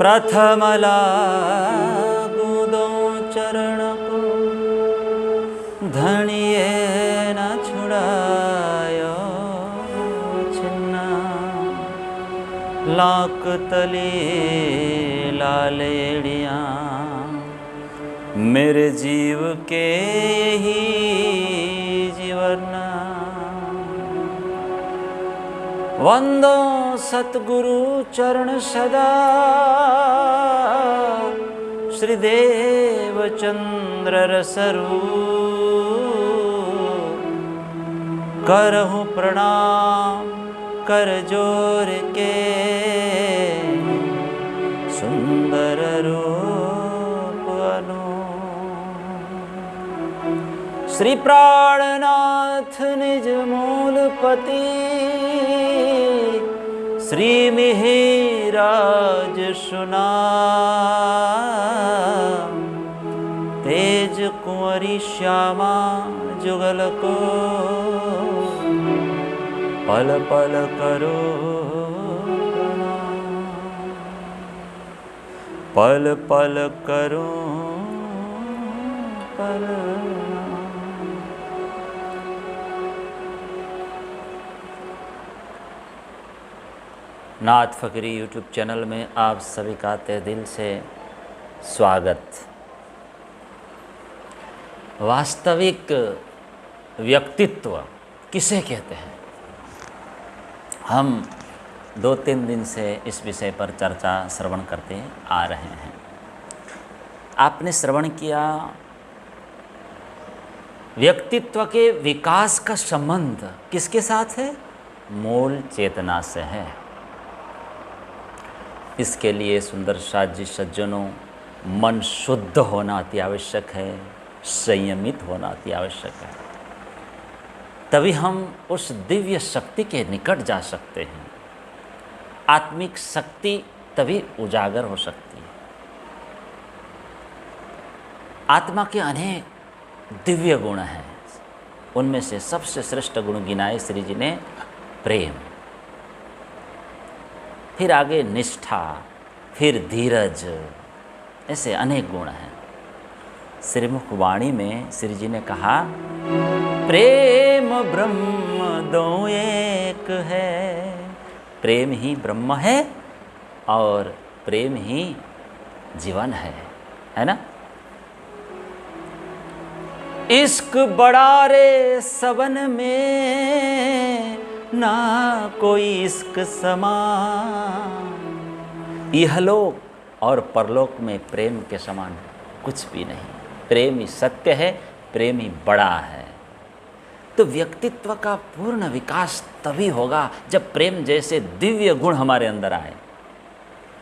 प्रथम लागू दो चरण को, धनिए न छुड़ायो छिन्ना। लाक तले लालेड़िया, मेरे जीव के यही जीवन। वंदो सतगुरु चरण सदा, श्रीदेव चंद्र रसरू। करहु प्रणाम कर जोर के, सुंदर रूप अनु। श्री प्राणनाथ निज मूलपति, श्री मिहिराज सुना। तेज कुंवरी श्यामा जुगल को, पल पल करो प्रणाम। पल पल करो प्रणाम। नाथ फकीरी यूट्यूब चैनल में आप सभी का तहे दिल से स्वागत। वास्तविक व्यक्तित्व किसे कहते हैं? हम 2-3 दिन से इस विषय पर चर्चा श्रवण करते आ रहे हैं। आपने श्रवण किया, व्यक्तित्व के विकास का संबंध किसके साथ है? मूल चेतना से है। इसके लिए सुंदर साजी सज्जनों, मन शुद्ध होना अति आवश्यक है, संयमित होना अति आवश्यक है। तभी हम उस दिव्य शक्ति के निकट जा सकते हैं। आत्मिक शक्ति तभी उजागर हो सकती है। आत्मा के अनेक दिव्य गुण हैं, उनमें से सबसे श्रेष्ठ गुण गिनाए श्री जी ने प्रेम, फिर आगे निष्ठा, फिर धीरज, ऐसे अनेक गुण हैं। श्रीमुख वाणी में श्री जी ने कहा, प्रेम ब्रह्म दो एक है। प्रेम ही ब्रह्म है और प्रेम ही जीवन है ना? इश्क बड़ा रे सबन में, ना कोई इश्क समान। इहलोक और परलोक में प्रेम के समान कुछ भी नहीं। प्रेम ही सत्य है, प्रेम ही बड़ा है। तो व्यक्तित्व का पूर्ण विकास तभी होगा जब प्रेम जैसे दिव्य गुण हमारे अंदर आए।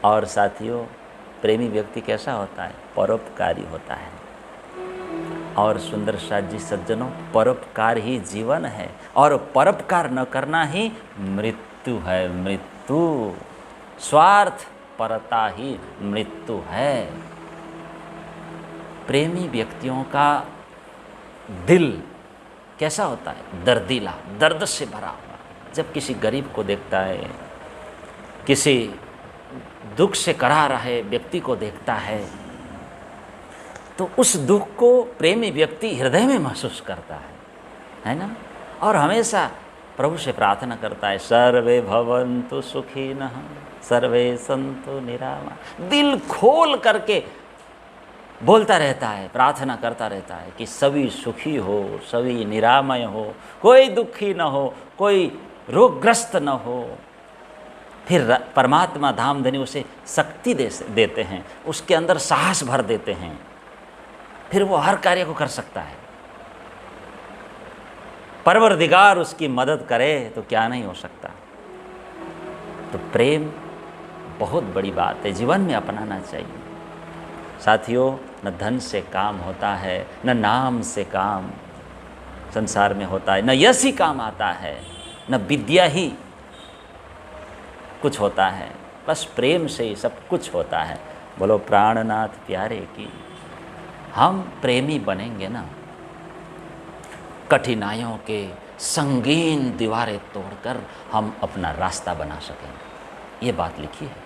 और साथियों, प्रेमी व्यक्ति कैसा होता है? परोपकारी होता है। और सुंदर साजी सज्जनों, परोपकार ही जीवन है और परोपकार न करना ही मृत्यु है। मृत्यु, स्वार्थ परता ही मृत्यु है। प्रेमी व्यक्तियों का दिल कैसा होता है? दर्दीला, दर्द से भरा हुआ। जब किसी गरीब को देखता है, किसी दुख से करा रहे व्यक्ति को देखता है, तो उस दुख को प्रेमी व्यक्ति हृदय में महसूस करता है ना? और हमेशा प्रभु से प्रार्थना करता है, सर्वे भवन्तु सुखिनः सर्वे सन्तु निरामया। दिल खोल करके बोलता रहता है, प्रार्थना करता रहता है कि सभी सुखी हो, सभी निरामय हो, कोई दुखी न हो, कोई रोगग्रस्त न हो। फिर परमात्मा धामधनी उसे शक्ति देते हैं, उसके अंदर साहस भर देते हैं, फिर वो हर कार्य को कर सकता है। परवरदिगार उसकी मदद करे तो क्या नहीं हो सकता। तो प्रेम बहुत बड़ी बात है, जीवन में अपनाना चाहिए। साथियों, न धन से काम होता है, न नाम से काम संसार में होता है, न यश ही काम आता है, न विद्या ही कुछ होता है। बस प्रेम से ही सब कुछ होता है। बोलो प्राणनाथ प्यारे की। हम प्रेमी बनेंगे ना, कठिनाइयों के संगीन दीवारें तोड़कर हम अपना रास्ता बना सकेंगे। ये बात लिखी है।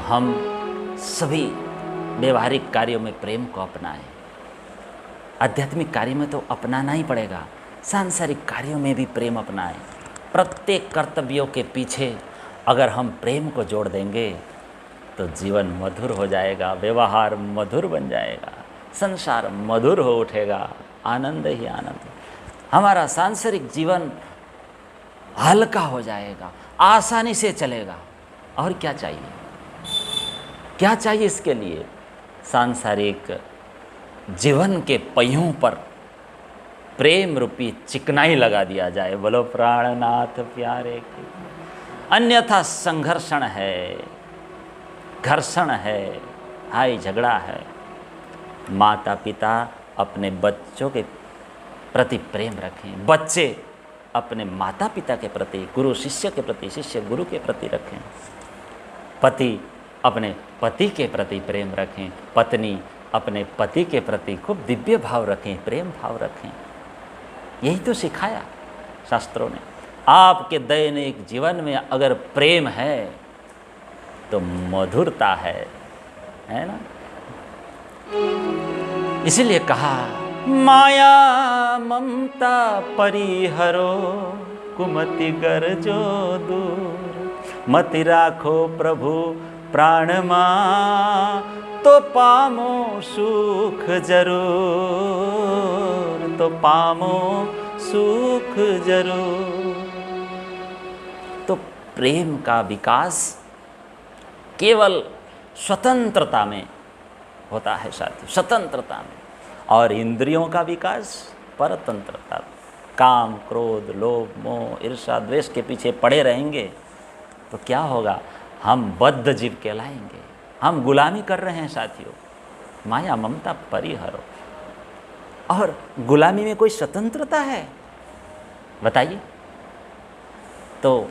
हम सभी व्यवहारिक कार्यों में प्रेम को अपनाएं। आध्यात्मिक कार्य में तो अपनाना ही पड़ेगा, सांसारिक कार्यों में भी प्रेम अपनाएं। प्रत्येक कर्तव्यों के पीछे अगर हम प्रेम को जोड़ देंगे तो जीवन मधुर हो जाएगा, व्यवहार मधुर बन जाएगा, संसार मधुर हो उठेगा, आनंद ही आनंद। हमारा सांसारिक जीवन हल्का हो जाएगा, आसानी से चलेगा। और क्या चाहिए, क्या चाहिए इसके लिए? सांसारिक जीवन के पहियों पर प्रेम रूपी चिकनाई लगा दिया जाए। बोलो प्राणनाथ प्यारे की। अन्यथा संघर्षण है, घर्षण है, हाय झगड़ा है। माता पिता अपने बच्चों के प्रति प्रेम रखें, बच्चे अपने माता पिता के प्रति, गुरु शिष्य के प्रति, शिष्य गुरु के प्रति रखें। पति अपने पति के प्रति प्रेम रखें, पत्नी अपने पति के प्रति खूब दिव्य भाव रखें, प्रेम भाव रखें। यही तो सिखाया शास्त्रों ने। आपके दैनिक जीवन में अगर प्रेम है तो मधुरता है ना। इसीलिए कहा माया ममता परिहरो कुमति गर्जो दूर। मति राखो प्रभु प्राणमा तो पामो सुख जरूर, तो पामो सुख जरूर। तो प्रेम का विकास केवल स्वतंत्रता में होता है साथियों, स्वतंत्रता में। और इंद्रियों का विकास परतंत्रता। काम क्रोध लोभ मोह ईर्ष्या द्वेष के पीछे पड़े रहेंगे तो क्या होगा? हम बद्ध जीव कहलाएंगे, हम गुलामी कर रहे हैं साथियों। माया ममता परिहरो। और गुलामी में कोई स्वतंत्रता है बताइए? तो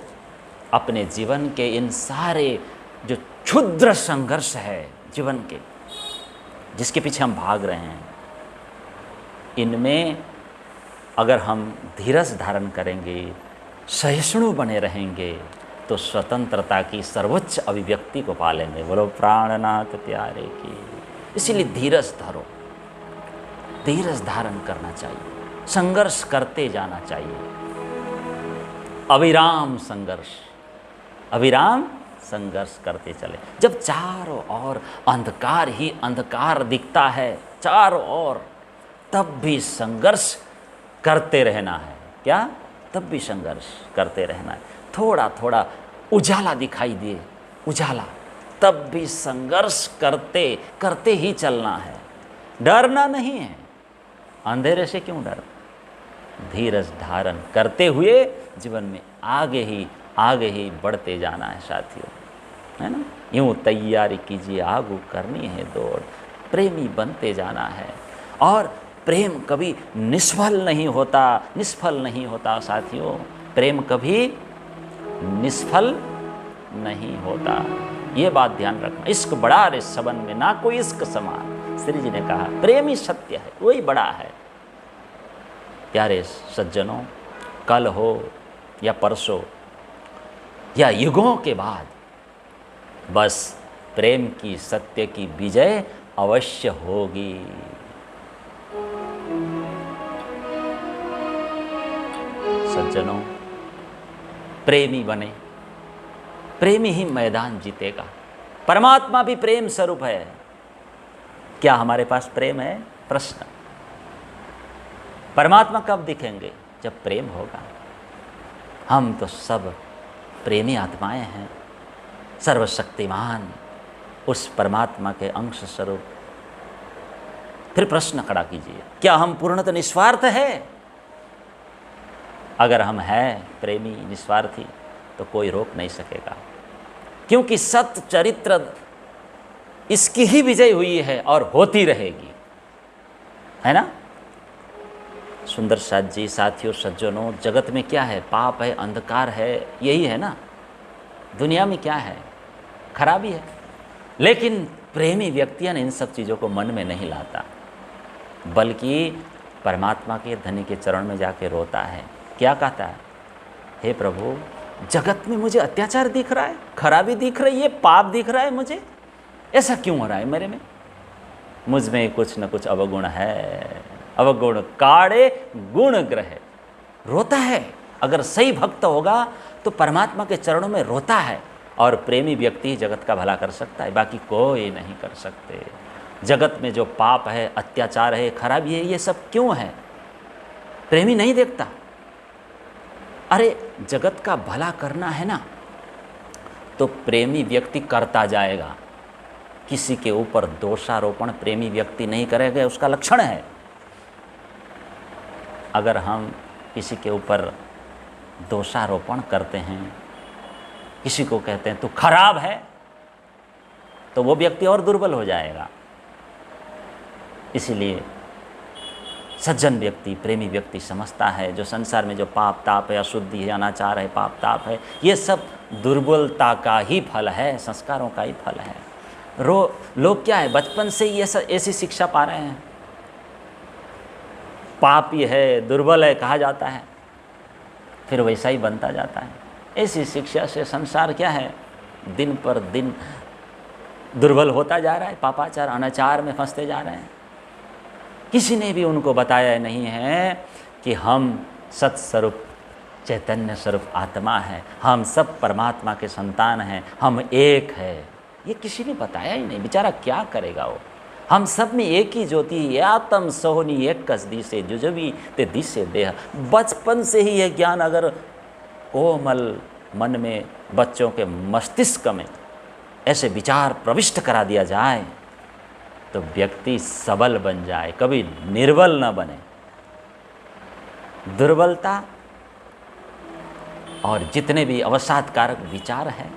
अपने जीवन के इन सारे जो क्षुद्र संघर्ष है जीवन के, जिसके पीछे हम भाग रहे हैं, इनमें अगर हम धीरज धारण करेंगे, सहिष्णु बने रहेंगे तो स्वतंत्रता की सर्वोच्च अभिव्यक्ति को पा लेंगे। बोलो प्राणनाथ प्यारे की। इसीलिए धीरज धरो, धीरज धारण करना चाहिए, संघर्ष करते जाना चाहिए। अविराम संघर्ष, अविराम संघर्ष करते चले। जब चारों ओर अंधकार ही अंधकार दिखता है चारों ओर, तब भी संघर्ष करते रहना है। क्या? तब भी संघर्ष करते रहना है। थोड़ा थोड़ा उजाला दिखाई दे, उजाला, तब भी संघर्ष करते करते ही चलना है। डरना नहीं है। अंधेरे से क्यों डर? धीरज धारण करते हुए जीवन में आगे ही बढ़ते जाना है साथियों, है ना। यूँ तैयारी कीजिए, आगू करनी है दौड़, प्रेमी बनते जाना है। और प्रेम कभी निष्फल नहीं होता, निष्फल नहीं होता साथियों। प्रेम कभी निष्फल नहीं होता, ये बात ध्यान रखना। इश्क बड़ा रे सबन में ना कोई इश्क समान। श्री जी ने कहा प्रेम ही सत्य है, वही बड़ा है। प्यारे सज्जनों, कल हो या परसों या युगों के बाद, बस प्रेम की सत्य की विजय अवश्य होगी। सज्जनों, प्रेमी बने, प्रेमी ही मैदान जीतेगा। परमात्मा भी प्रेम स्वरूप है। क्या हमारे पास प्रेम है? प्रश्न। परमात्मा कब दिखेंगे? जब प्रेम होगा। हम तो सब प्रेमी आत्माएं हैं, सर्वशक्तिमान उस परमात्मा के अंश स्वरूप। फिर प्रश्न खड़ा कीजिए, क्या हम पूर्णतः निस्वार्थ है? अगर हम हैं प्रेमी निस्वार्थी तो कोई रोक नहीं सकेगा, क्योंकि सत्य चरित्र इसकी ही विजय हुई है और होती रहेगी, है ना। सुंदर साथ जी, साथियों, सज्जनों, जगत में क्या है? पाप है, अंधकार है, यही है ना। दुनिया में क्या है? खराबी है। लेकिन प्रेमी व्यक्तियां इन सब चीज़ों को मन में नहीं लाता, बल्कि परमात्मा के धनी के चरण में जाके रोता है। क्या कहता है? हे प्रभु, जगत में मुझे अत्याचार दिख रहा है, खराबी दिख रही है, पाप दिख रहा है, मुझे ऐसा क्यों हो रहा है मेरे में? मुझ में कुछ न कुछ अवगुण है। अवगुण काढ़े गुण ग्रह, रोता है। अगर सही भक्त होगा तो परमात्मा के चरणों में रोता है, और प्रेमी व्यक्ति ही जगत का भला कर सकता है, बाकी कोई नहीं कर सकते। जगत में जो पाप है, अत्याचार है, खराबी है, ये सब क्यों है? प्रेमी नहीं देखता। अरे जगत का भला करना है ना, तो प्रेमी व्यक्ति करता जाएगा। किसी के ऊपर दोषारोपण प्रेमी व्यक्ति नहीं करेगा, उसका लक्षण है। अगर हम किसी के ऊपर दोषारोपण करते हैं, किसी को कहते हैं तू खराब है, तो वो व्यक्ति और दुर्बल हो जाएगा। इसीलिए सज्जन व्यक्ति, प्रेमी व्यक्ति समझता है जो संसार में जो पाप ताप है, अशुद्धि है, अनाचार है, पाप ताप है, ये सब दुर्बलता का ही फल है, संस्कारों का ही फल है। लोग क्या है, बचपन से ही ऐसी शिक्षा पा रहे हैं। पापी है, दुर्बल है कहा जाता है, फिर वैसा ही बनता जाता है। ऐसी शिक्षा से संसार क्या है, दिन पर दिन दुर्बल होता जा रहा है, पापाचार अनाचार में फंसते जा रहे हैं। किसी ने भी उनको बताया नहीं है कि हम सत्स्वरूप चैतन्य स्वरूप आत्मा है, हम सब परमात्मा के संतान हैं, हम एक है। ये किसी ने बताया ही नहीं, बेचारा क्या करेगा वो। हम सब में एक ही ज्योति, आत्म सोहनी एक कस दिसे जुजवी ते दिसे देह। बचपन से ही यह ज्ञान अगर कोमल मन में, बच्चों के मस्तिष्क में ऐसे विचार प्रविष्ट करा दिया जाए तो व्यक्ति सबल बन जाए, कभी निर्बल न बने। दुर्बलता और जितने भी अवसादकारक विचार हैं,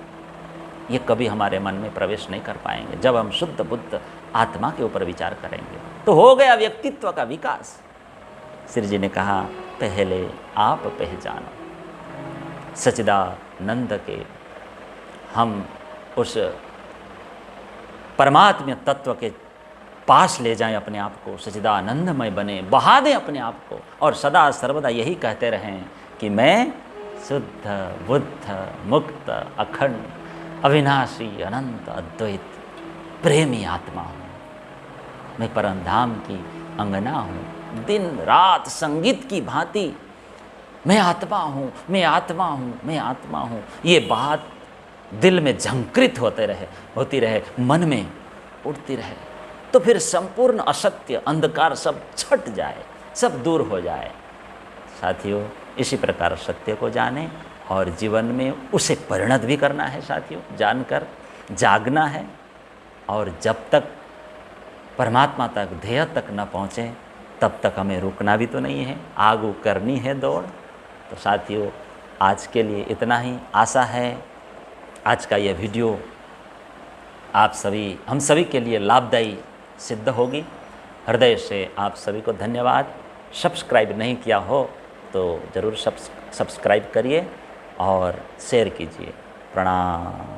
ये कभी हमारे मन में प्रवेश नहीं कर पाएंगे। जब हम शुद्ध बुद्ध आत्मा के ऊपर विचार करेंगे तो हो गया व्यक्तित्व का विकास। श्री जी ने कहा, पहले आप पहचानो। सच्चिदानंद के हम उस परमात्मा तत्व के पास ले जाएं अपने आप को, सच्चिदानंदमय बने, बहा दें अपने आप को, और सदा सर्वदा यही कहते रहें कि मैं शुद्ध बुद्ध मुक्त अखंड अविनाशी अनंत अद्वैत प्रेमी आत्मा हूँ। मैं परमधाम की अंगना हूँ। दिन रात संगीत की भांति मैं आत्मा हूँ, मैं आत्मा हूँ, मैं आत्मा हूँ। ये बात दिल में झंकृत होती रहे, मन में उड़ती रहे, तो फिर संपूर्ण असत्य अंधकार सब छट जाए, सब दूर हो जाए। साथियों, इसी प्रकार सत्य को जाने और जीवन में उसे परिणत भी करना है। साथियों, जानकर जागना है, और जब तक परमात्मा तक, ध्येय तक न पहुँचे तब तक हमें रुकना भी तो नहीं है, आगू करनी है दौड़। तो साथियों, आज के लिए इतना ही। आशा है आज का यह वीडियो आप सभी, हम सभी के लिए लाभदायी सिद्ध होगी। हृदय से आप सभी को धन्यवाद। सब्सक्राइब नहीं किया हो तो ज़रूर सब्सक्राइब करिए और शेयर कीजिए। प्रणाम।